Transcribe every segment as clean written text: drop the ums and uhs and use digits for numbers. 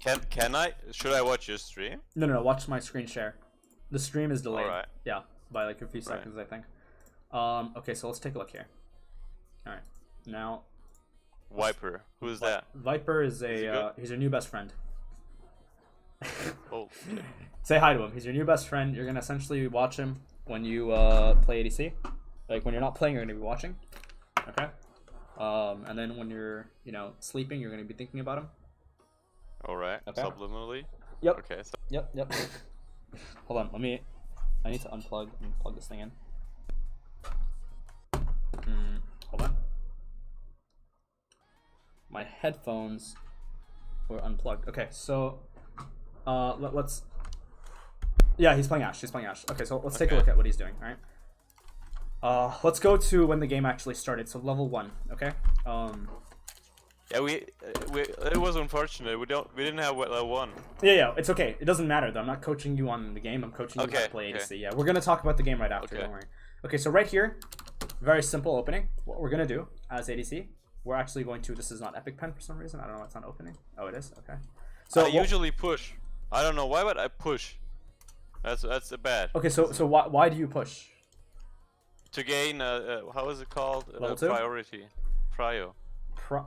Can I? Should I watch your stream? No. Watch my screen share. The stream is delayed. Alright. Yeah, by like a few seconds, I think. Okay, so let's take a look here. All right, now. Viper. Who's that? Viper is he he's your new best friend. Oh. Say hi to him. He's your new best friend. You're gonna essentially watch him when you play ADC. Like when you're not playing, you're gonna be watching. Okay. And then when you're sleeping, you're gonna be thinking about him. All right. Okay. Subliminally. Yep. Okay. So Yep. Hold on. I need to unplug and plug this thing in. Hold on. My headphones were unplugged. Okay, so let's. Yeah, he's playing Ashe. Okay, so let's take a look at what he's doing. All right. Let's go to when the game actually started. So level 1. Okay. yeah, we it was unfortunate. We didn't have level 1. Yeah. It's okay. It doesn't matter though. I'm not coaching you on the game. I'm coaching you how to play ADC. Yeah, we're gonna talk about the game right after. Don't worry. Okay, so right here, very simple opening. What we're gonna do as ADC, we're actually going to. This is not Epic Pen for some reason. I don't know why it's not opening. Oh, it is. Okay. So I usually push. I don't know why, but I push. That's bad. Okay, so why do you push? To gain how is it called? Level 2? Priority. Prio.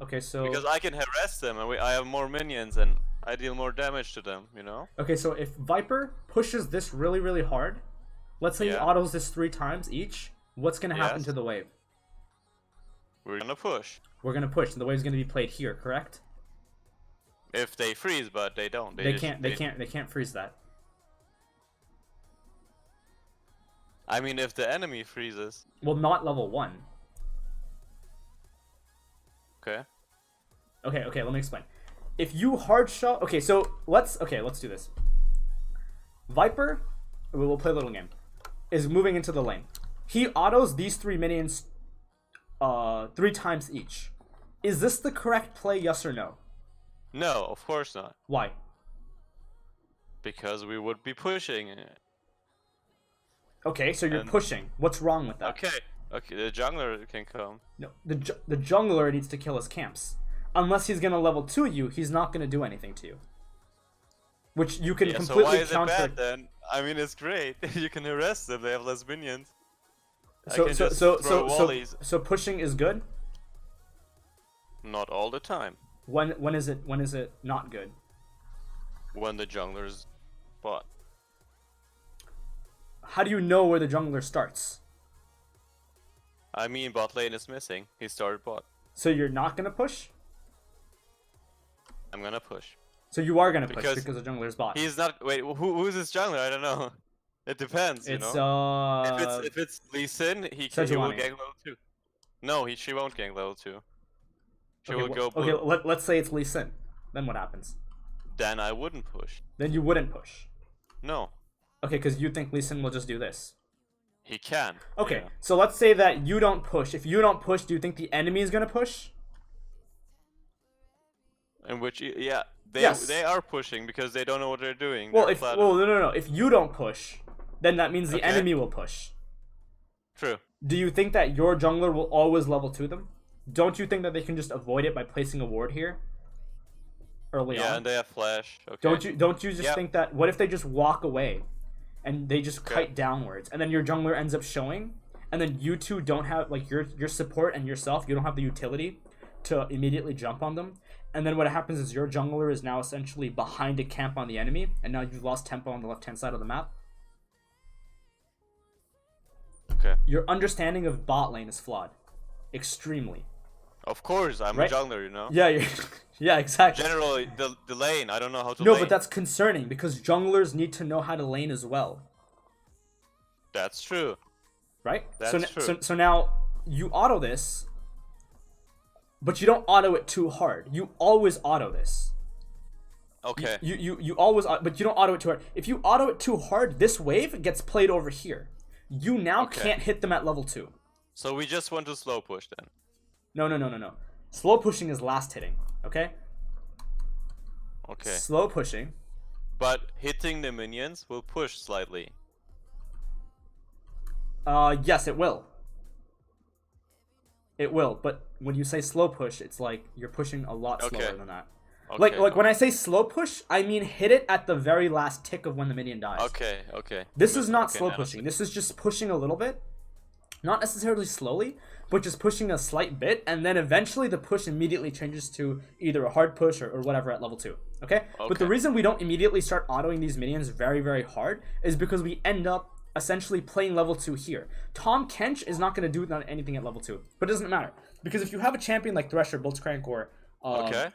Okay, so Because I can harass them and I have more minions and I deal more damage to them, you know? Okay, so if Viper pushes this really hard, let's say he autos this 3 times each, what's gonna happen to the wave? We're gonna push. We're gonna push, and the wave's gonna be played here, correct? If they freeze, but they don't. They can't freeze that. I mean, if the enemy freezes. Well, not level 1. Okay. Okay, let me explain. If you hard shot, okay, so let's do this. Viper, we'll play a little game, is moving into the lane. He autos these 3 minions 3 times each. Is this the correct play, yes or no? No, of course not. Why? Because we would be pushing. Okay, so you're pushing. What's wrong with that? Okay, the jungler can come. No, the jungler needs to kill his camps. Unless he's gonna level 2 you, he's not gonna do anything to you. Which you can completely so why is counter. it bad then? I mean, it's great. You can harass them. They have less minions. So pushing is good. Not all the time. When is it not good? When the jungler's bot. How do you know where the jungler starts? I mean, bot lane is missing. He started bot. So you're not gonna push? I'm gonna push. So you are gonna push because the jungler's bot. He's not. Wait, who's this jungler? I don't know. It depends. It's if it's Lee Sin, he will gank level 2. No, she won't gank level 2. She will go blue. Okay, let's say it's Lee Sin. Then what happens? Then I wouldn't push. Then you wouldn't push. No. Okay, because you think Lee Sin will just do this. He can. Okay, so let's say that you don't push. If you don't push, do you think the enemy is gonna push? In which, they are pushing because they don't know what they're doing. Well, no. If you don't push, then that means the enemy will push. True. Do you think that your jungler will always level 2 them? Don't you think that they can just avoid it by placing a ward here? Early on. Yeah, and they have flash. Okay. Don't you just think that? What if they just walk away, and they just kite downwards, and then your jungler ends up showing, and then you two don't have your support and yourself. You don't have the utility to immediately jump on them, and then what happens is your jungler is now essentially behind a camp on the enemy, and now you've lost tempo on the left-hand side of the map. Okay. Your understanding of bot lane is flawed, extremely. Of course, I'm a jungler, you know. Yeah, yeah, exactly. Generally, the lane, I don't know how to. No, lane. but that's concerning because junglers need to know how to lane as well. That's true. Right. That's true. So now you auto this, but you don't auto it too hard. You always auto this. Okay. You always, but you don't auto it too hard. If you auto it too hard, this wave gets played over here. You now can't hit them at level 2. So we just want to slow push then. No. Slow pushing is last hitting, okay? Okay. Slow pushing. But hitting the minions will push slightly. Yes, it will. It will, but when you say slow push, it's like you're pushing a lot slower than that. Okay, like when I say slow push, I mean hit it at the very last tick of when the minion dies. Okay. This is not slow pushing. This is just pushing a little bit. Not necessarily slowly, but just pushing a slight bit, and then eventually the push immediately changes to either a hard push or whatever at level 2. Okay? But the reason we don't immediately start autoing these minions very, very hard is because we end up essentially playing level 2 here. Tahm Kench is not going to do anything at level 2, but it doesn't matter. Because if you have a champion like Thresher, Blitzcrank, or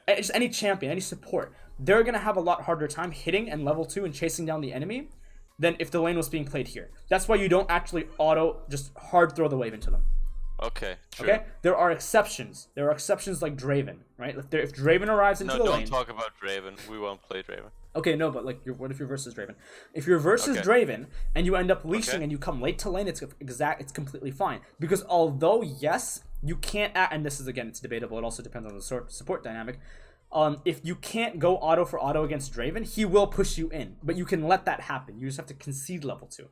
just any champion, any support, they're going to have a lot harder time hitting and level 2 and chasing down the enemy than if the lane was being played here. That's why you don't actually auto just hard throw the wave into them. Okay, true. Okay? There are exceptions. There are exceptions like Draven, right? If Draven arrives into the lane... No, don't talk about Draven. We won't play Draven. Okay, no, but like, what if you're versus Draven? If you're versus Draven and you end up leashing and you come late to lane, it's completely fine. Because although, yes, you can't... And this is, again, it's debatable. It also depends on the support dynamic. If you can't go auto for auto against Draven, he will push you in. But you can let that happen. You just have to concede level 2.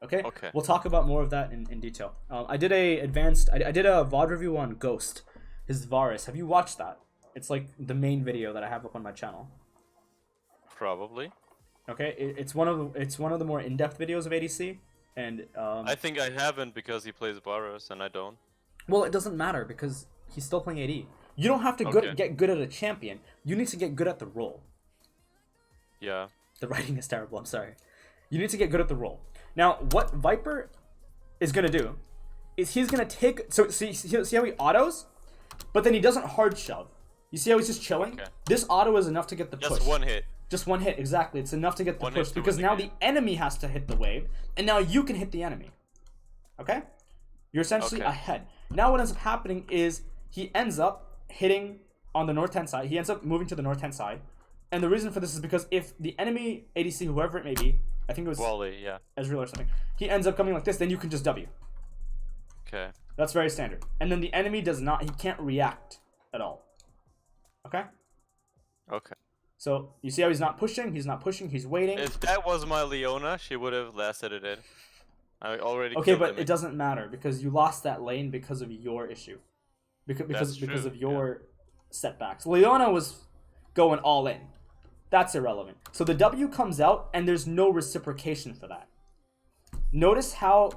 Okay? We'll talk about more of that in detail. I did a VOD review on Ghost, his Varus. Have you watched that? It's like the main video that I have up on my channel. Probably. Okay, it's one of the more in-depth videos of ADC, and I think I haven't because he plays Varus and I don't. Well, it doesn't matter because he's still playing AD. You don't have to get good at a champion. You need to get good at the role. Yeah. The writing is terrible. I'm sorry. You need to get good at the role. Now, what Viper is gonna do is he's gonna take. So see how he autos, but then he doesn't hard shove. You see how he's just chilling? Okay. This auto is enough to get the push. Just one hit. Just one hit, exactly. It's enough to get the push because now the enemy has to hit the wave, and now you can hit the enemy. Okay? You're essentially ahead. Now what ends up happening is he ends up hitting on the north-hand side. He ends up moving to the north-hand side. And the reason for this is because if the enemy ADC, whoever it may be, I think it was Wally, yeah. Ezreal or something, he ends up coming like this, then you can just W. Okay. That's very standard. And then the enemy he can't react at all. Okay? Okay. So, you see how he's not pushing, he's waiting. If that was my Leona, she would have lasted it in. I already Okay, but it doesn't matter because you lost that lane because of your issue. Because of your setbacks. Leona was going all in. That's irrelevant. So the W comes out and there's no reciprocation for that. Notice how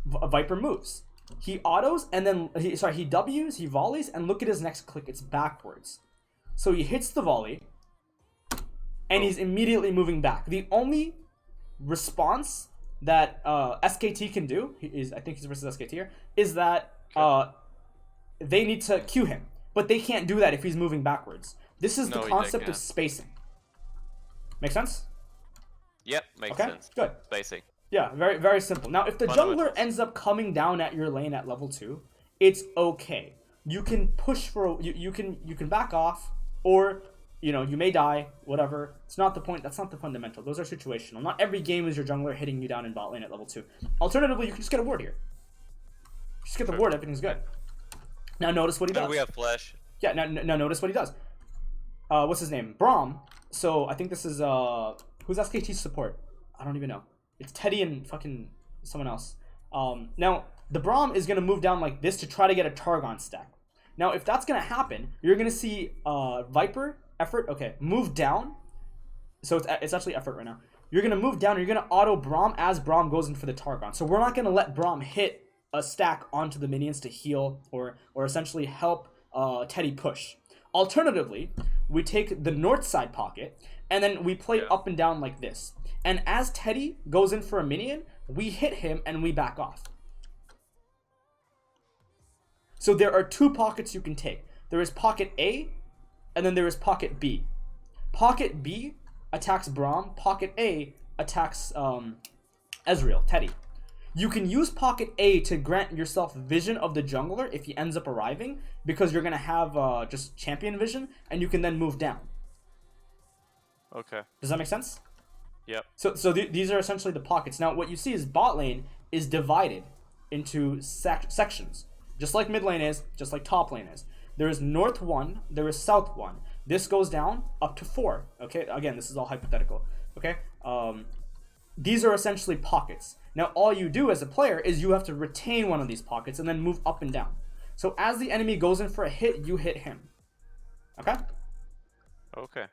Viper moves. He autos and then he W's, he volleys, and look at his next click, it's backwards. So he hits the volley and he's immediately moving back. The only response that SKT can do I think he's versus SKT here, is that they need to Q him, but they can't do that if he's moving backwards. This is the concept of spacing. Make sense? Yep, makes sense. Good. Spacing. Yeah, very, very simple. Now, if the jungler ends up coming down at your lane at level 2, it's okay. You can push for you can back off, or you may die, whatever. It's not the point. That's not the fundamental. Those are situational. Not every game is your jungler hitting you down in bot lane at level 2. Alternatively, you can just get a ward here. Just get the ward, everything's good. Now notice what he does. And we have flash. Yeah, now notice what he does. What's his name? Braum. So I think this is who's SKT's support? I don't even know. It's Teddy and fucking someone else. Now the Braum is gonna move down like this to try to get a Targon stack. Now if that's gonna happen, you're gonna see Viper effort. Okay, move down. So it's actually effort right now. You're gonna move down. And you're gonna auto Braum as Braum goes in for the Targon. So we're not gonna let Braum hit a stack onto the minions to heal or essentially help Teddy push. Alternatively, we take the north side pocket and then we play up and down like this. And as Teddy goes in for a minion, we hit him and we back off. So there are two pockets you can take. There is pocket A and then there is pocket B. Pocket B attacks Braum. Pocket A attacks Ezreal, Teddy. You can use pocket A to grant yourself vision of the jungler if he ends up arriving, because you're going to have just champion vision, and you can then move down. Okay. Does that make sense? Yep. So these are essentially the pockets. Now, what you see is bot lane is divided into sections, just like mid lane is, just like top lane is. There is north 1, there is south 1. This goes down up to 4. Okay, again, this is all hypothetical. Okay, these are essentially pockets. Now, all you do as a player is you have to retain one of these pockets and then move up and down. So as the enemy goes in for a hit, you hit him. Okay? Okay.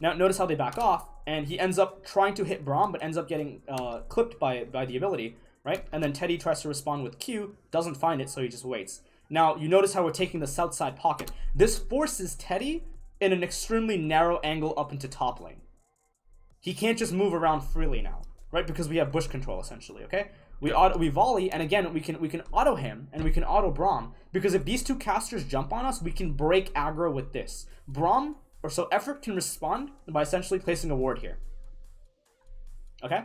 Now notice how they back off, and he ends up trying to hit Braum, but ends up getting clipped by the ability, right? And then Teddy tries to respond with Q, doesn't find it, so he just waits. Now you notice how we're taking the south side pocket. This forces Teddy in an extremely narrow angle up into top lane. He can't just move around freely now, right? Because we have bush control essentially, okay? We volley, and again we can auto him and we can auto Braum, because if these two casters jump on us, we can break aggro with this. Braum or so Effort can respond by essentially placing a ward here. Okay?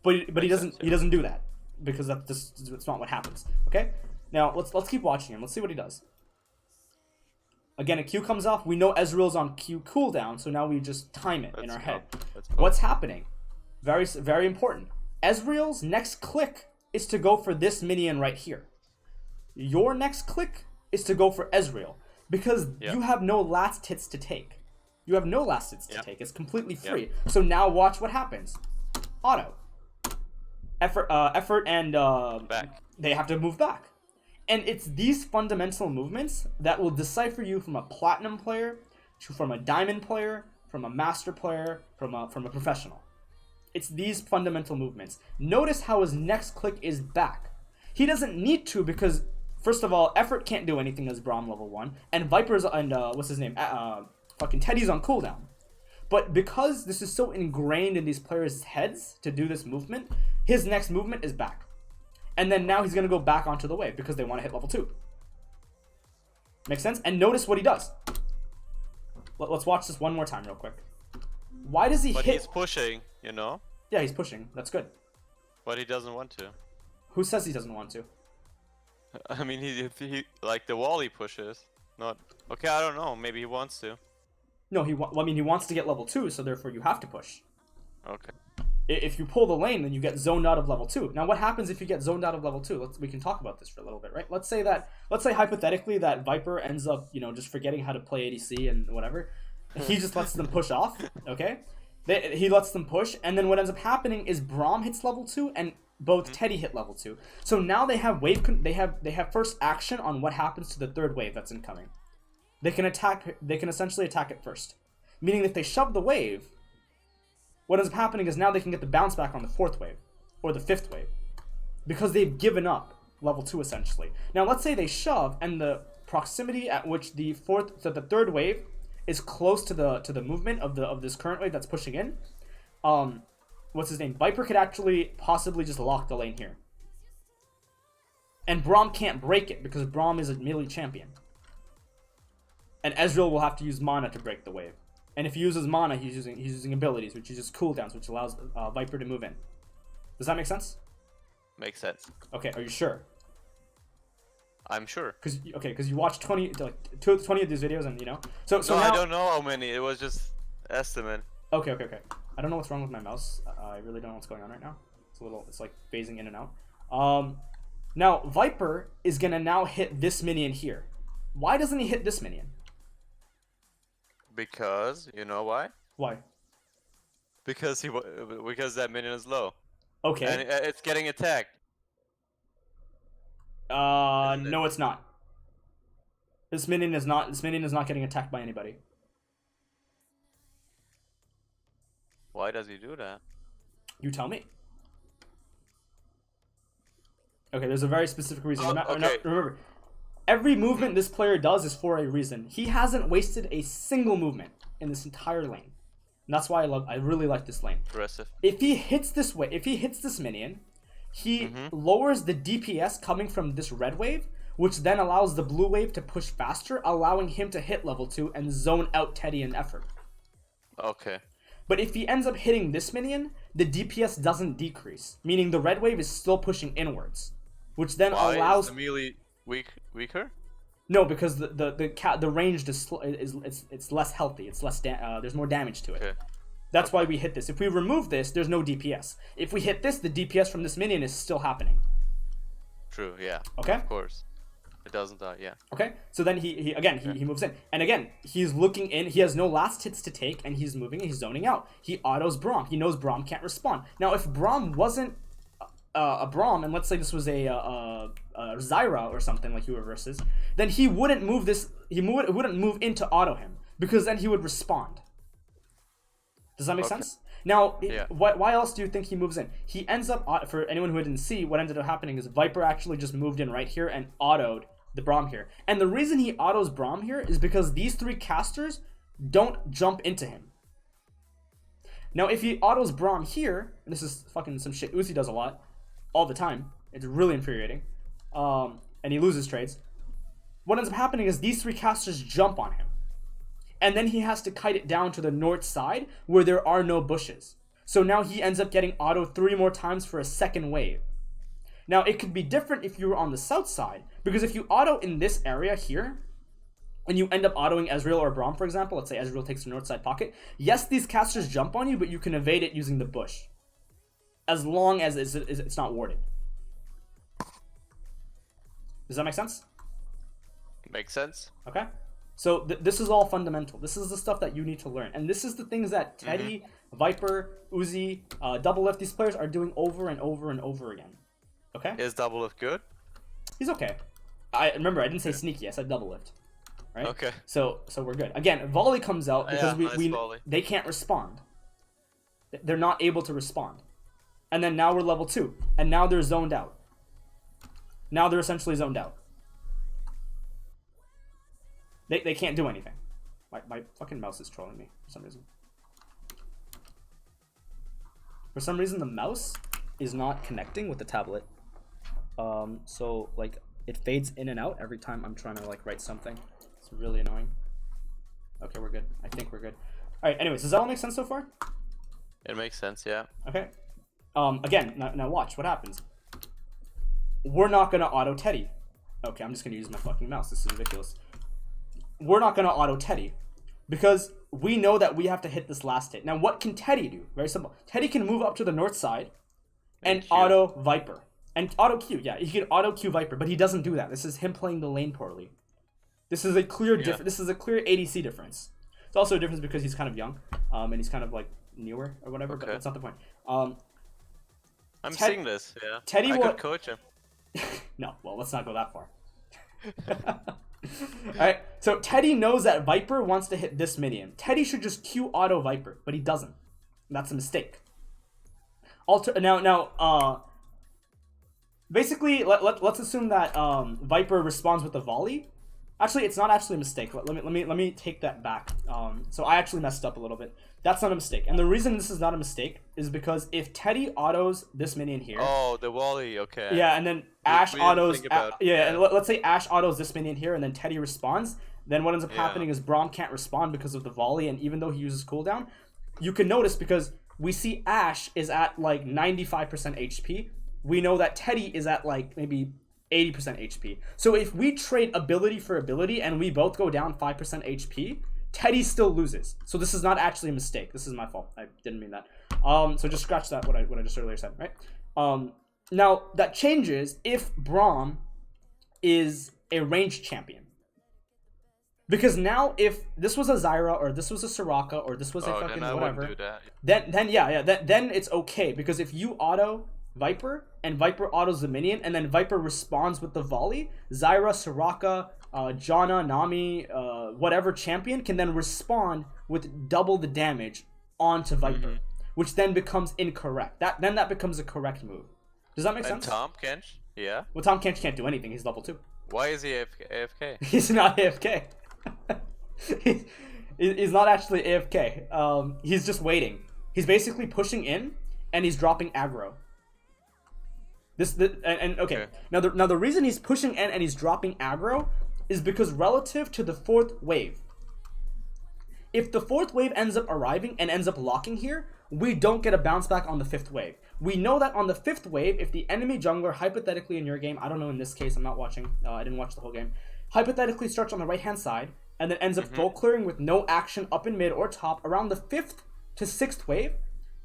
But he doesn't do that, because that's not what happens. Okay? Now let's keep watching him. Let's see what he does. Again, a Q comes off. We know Ezreal's on Q cooldown, so now we just time it in our head. What's happening? Very, very important. Ezreal's next click is to go for this minion right here. Your next click is to go for Ezreal, because you have no last hits to take. You have no last hits to take. It's completely free. So now watch what happens. Auto. Effort and back. They have to move back. And it's these fundamental movements that will decipher you from a platinum player, from a diamond player, from a master player, from a professional. It's these fundamental movements. Notice how his next click is back. He doesn't need to, because first of all, Effort can't do anything as Braum level 1, and Viper's and what's his name? Fucking Teddy's on cooldown. But because this is so ingrained in these players' heads to do this movement, his next movement is back. And then now he's going to go back onto the wave because they want to hit level 2. Makes sense? And notice what he does. Let's watch this one more time real quick. Why does he hit? But he's pushing, you know? Yeah, he's pushing. That's good. But he doesn't want to. Who says he doesn't want to? I mean, he like the wall he pushes. Not... Okay, I don't know. Maybe he wants to. No, he wants to get level 2, so therefore you have to push. Okay. If you pull the lane, then you get zoned out of level 2. Now, what happens if you get zoned out of level 2? We can talk about this for a little bit, right? Let's say hypothetically that Viper ends up, just forgetting how to play ADC and whatever. He just lets them push off, okay? He lets them push, and then what ends up happening is Braum hits level 2, and both Teddy hit level 2. So now they have they have first action on what happens to the third wave that's incoming. They can essentially attack it first. Meaning if they shove the wave, what ends up happening is now they can get the bounce back on the fourth wave, or the fifth wave, because they've given up level 2 essentially. Now let's say they shove, and the proximity at which the third wave is close to the movement of this current wave that's pushing in. What's his name? Viper could actually possibly just lock the lane here, and Braum can't break it because Braum is a melee champion, and Ezreal will have to use mana to break the wave. And if he uses mana, he's using abilities, which uses cooldowns, which allows Viper to move in. Does that make sense? Makes sense. Okay, are you sure? I'm sure. Because you watched 20 of these videos, and So no, now... I don't know how many. It was just estimate. Okay. I don't know what's wrong with my mouse. I really don't know what's going on right now. It's like phasing in and out. Now Viper is gonna now hit this minion here. Why doesn't he hit this minion? Because you know why? Why? Because that minion is low. Okay. And it's getting attacked. No, it's not. This minion is not getting attacked by anybody. Why does he do that? You tell me. Okay, there's a very specific reason. Remember, every movement this player does is for a reason. He hasn't wasted a single movement in this entire lane. And that's why I really like this lane. Aggressive. If he hits this minion, he lowers the DPS coming from this red wave, which then allows the blue wave to push faster, allowing him to hit level 2 and zone out Teddy and Effort. Okay. But if he ends up hitting this minion, the DPS doesn't decrease, meaning the red wave is still pushing inwards, which then allows... Is the melee weaker? No, because the range is less healthy. It's less there's more damage to it. Okay. That's why we hit this. If we remove this, there's no DPS. If we hit this, the DPS from this minion is still happening. True. Yeah. Okay. Of course. It doesn't die. Yeah. Okay. So then he moves in, and again he's looking in. He has no last hits to take, and he's moving. And he's zoning out. He autos Braum. He knows Braum can't respond. Now, if Braum wasn't a Braum, and let's say this was a Zyra or something like he reverses, then he wouldn't move this. He wouldn't move in to auto him. because then he would respond. Does that make sense? Now, why else do you think he moves in? He ends up, for anyone who didn't see, what ended up happening is Viper actually just moved in right here and autoed the Braum here. And the reason he autos Braum here is because these 3 casters don't jump into him. Now, if he autos Braum here, and this is fucking some shit Uzi does a lot, all the time, it's really infuriating, and he loses trades, what ends up happening is these 3 casters jump on him. And then he has to kite it down to the north side where there are no bushes. So now he ends up getting auto 3 more times for a second wave. Now, it could be different if you were on the south side, because if you auto in this area here, and you end up autoing Ezreal or Braum, for example, let's say Ezreal takes the north side pocket, yes, these casters jump on you, but you can evade it using the bush, as long as it's not warded. Does that make sense? Makes sense. Okay. So this is all fundamental. This is the stuff that you need to learn. And this is the things that Teddy, Viper, Uzi, Doublelift, these players are doing over and over and over again. Okay? Is Doublelift good? He's okay. I remember, I didn't say sneaky. I said Doublelift. Right? Okay. So we're good. Again, Volley comes out because they can't respond. They're not able to respond. And then now we're level 2. And now they're zoned out. Now they're essentially zoned out. They can't do anything. My fucking mouse is trolling me for some reason. For some reason, the mouse is not connecting with the tablet. So like it fades in and out every time I'm trying to like write something. It's really annoying. Okay, we're good. I think we're good. All right. Anyways, does that all make sense so far? It makes sense, yeah. Okay. Again, now watch what happens. We're not gonna auto Teddy. Okay, I'm just gonna use my fucking mouse. This is ridiculous. We're not gonna auto Teddy because we know that we have to hit this last hit. Now, what can Teddy do? Very simple. Teddy can move up to the north side and auto Viper. And auto Q, yeah, he can auto Q Viper, but he doesn't do that. This is him playing the lane poorly. This is a clear This is a clear ADC difference. It's also a difference because he's kind of young, and he's kind of like newer or whatever. But that's not the point. I'm seeing this. Yeah. Teddy I could coach him. No, well, let's not go that far. Alright, so Teddy knows that Viper wants to hit this minion. Teddy should just Q auto Viper, but he doesn't. That's a mistake. Basically, let's assume that Viper responds with a volley. Actually, it's not actually a mistake. Let me take that back. So I actually messed up a little bit. That's not a mistake. And the reason this is not a mistake is because if Teddy autos this minion here. Oh, the volley. Okay. Yeah, and then Ashe autos. And let's say Ashe autos this minion here, and then Teddy responds. Then what ends up happening is Braum can't respond because of the volley, and even though he uses cooldown, you can notice because we see Ashe is at like 95% HP. We know that Teddy is at like maybe 80% HP. So if we trade ability for ability and we both go down 5% HP, Teddy still loses. So this is not actually a mistake. This is my fault. I didn't mean that. So just scratch that, what I just earlier said, right? Now, that changes if Braum is a ranged champion. Because now, if this was a Zyra, or this was a Soraka, or this was a fucking whatever, then it's okay. Because if you auto Viper, and Viper autos the minion, and then Viper responds with the volley, Zyra, Soraka, Janna, Nami, whatever champion can then respond with double the damage onto Viper, which then becomes incorrect. Then that becomes a correct move. Does that make sense? Tahm Kench? Yeah. Well, Tahm Kench can't do anything. He's level 2. Why is he AFK? He's not AFK. He's not actually AFK. He's just waiting. He's basically pushing in, and he's dropping aggro. Okay. Now the reason he's pushing in and he's dropping aggro is because relative to the 4th wave. If the 4th wave ends up arriving and ends up locking here, we don't get a bounce back on the 5th wave. We know that on the 5th wave, if the enemy jungler, hypothetically in your game, I don't know in this case, I'm not watching, I didn't watch the whole game, hypothetically starts on the right-hand side, and then ends up full clearing with no action up in mid or top around the 5th to 6th wave,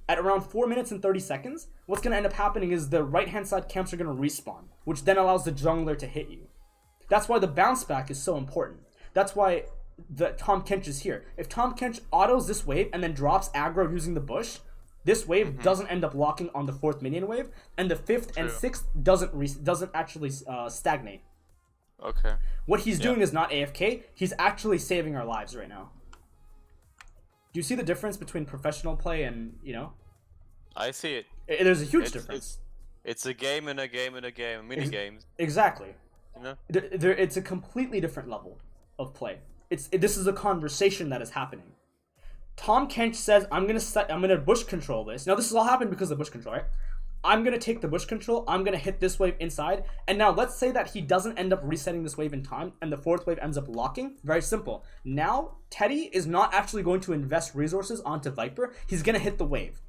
at around 4 minutes and 30 seconds, what's going to end up happening is the right-hand side camps are going to respawn, which then allows the jungler to hit you. That's why the bounce back is so important. That's why the Tahm Kench is here. If Tahm Kench autos this wave and then drops aggro using the bush, this wave doesn't end up locking on the 4th minion wave, and the 5th and 6th doesn't actually stagnate. Okay. What he's doing is not AFK. He's actually saving our lives right now. Do you see the difference between professional play and, you know? I see it. There's a huge difference. It's a game and a game and a game, mini games. Exactly. You know? It's a completely different level of play. This is a conversation that is happening. Tahm Kench says, I'm gonna bush control this. Now this has all happened because of bush control, right? I'm gonna take the bush control, I'm gonna hit this wave inside, and now let's say that he doesn't end up resetting this wave in time, and the fourth wave ends up locking. Very simple. Now, Teddy is not actually going to invest resources onto Viper, he's gonna hit the wave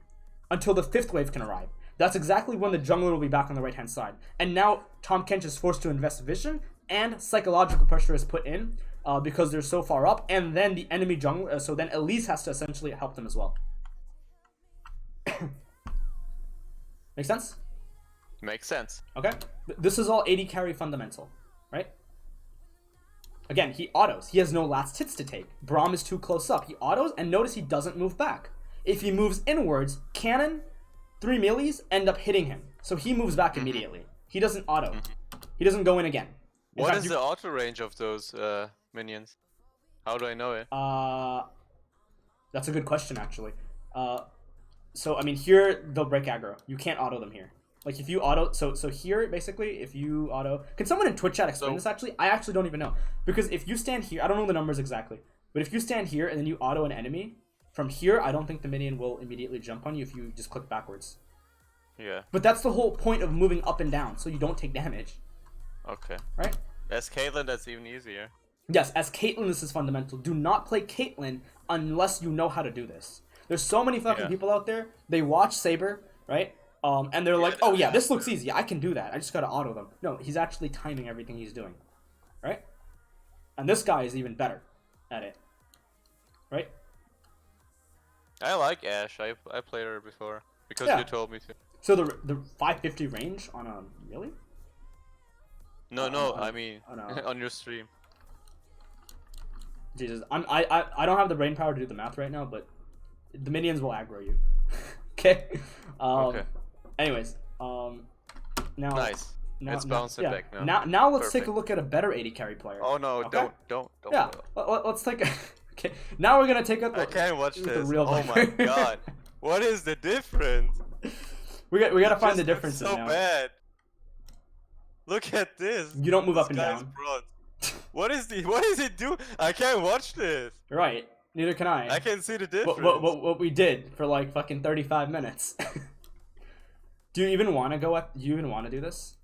until the fifth wave can arrive. That's exactly when the jungler will be back on the right hand side. And now Tahm Kench is forced to invest vision, and psychological pressure is put in, because they're so far up, and then the enemy jungler, so then Elise has to essentially help them as well. Make sense? Makes sense. Okay. This is all AD carry fundamental, right? Again, he autos. He has no last hits to take. Braum is too close up. He autos, and notice he doesn't move back. If he moves inwards, cannon, 3 melees end up hitting him. So he moves back immediately. He doesn't auto. He doesn't go in again. What is the auto range of those minions? How do I know it? That's a good question, actually. So, I mean, here, they'll break aggro. You can't auto them here. Like, if you auto... So here, basically, if you auto... Can someone in Twitch chat explain this, actually? I actually don't even know. Because if you stand here... I don't know the numbers exactly. But if you stand here and then you auto an enemy, from here, I don't think the minion will immediately jump on you if you just click backwards. Yeah. But that's the whole point of moving up and down, so you don't take damage. Okay. Right? As Caitlyn, that's even easier. Yes, as Caitlyn, this is fundamental. Do not play Caitlyn unless you know how to do this. There's so many fucking people out there, they watch Saber, right? And they're like, oh yeah, this looks easy, I can do that, I just gotta auto them. No, he's actually timing everything he's doing, right? And this guy is even better at it, right? I like Ashe, I played her before, because you told me to. So the 550 range on a, really? No, I mean, on your stream. Jesus, I don't have the brain power to do the math right now, but the minions will aggro you. Okay. Okay. Anyways, now. Nice. Let's bounce it back now. Now let's take a look at a better AD carry player. Oh no! Okay? Don't. Yeah. Let's take. Okay. Now we're gonna take a. I can't watch this. The real oh my god! What is the difference? We gotta find the differences so now. Bad. Look at this. You don't move up and down. What is it do? I can't watch this. Right. Neither can I. I can see the difference. What we did for like fucking 35 minutes. Do you even want to go at? Do you even want to do this?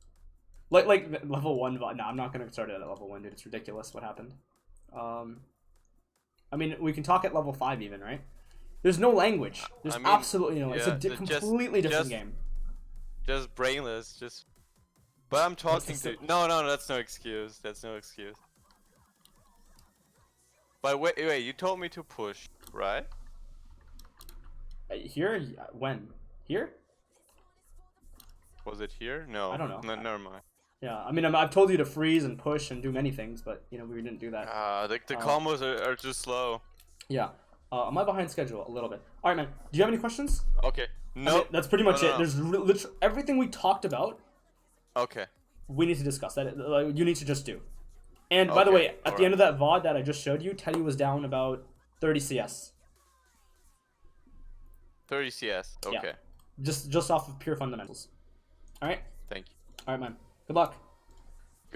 Like level 1. No, I'm not gonna start it at level 1, dude. It's ridiculous what happened. I mean, we can talk at level 5 even, right? There's no language. There's absolutely no. It's a completely different game. Just brainless. Just. But I'm talking to. No, that's no excuse. That's no excuse. But wait, you told me to push, right? Here? When? Here? Was it here? No. I don't know. No, never mind. Yeah, I mean, I've told you to freeze and push and do many things, but, you know, we didn't do that. The combos are too slow. Yeah. Am I behind schedule a little bit? Alright, man. Do you have any questions? Okay. No. I mean, that's pretty much it. There's literally everything we talked about. Okay. We need to discuss that. You need to just do. And by the way, at the end of that VOD that I just showed you, Teddy was down about 30 CS. 30 CS. Okay. Yeah. Just off of pure fundamentals. All right. Thank you. All right, man. Good luck.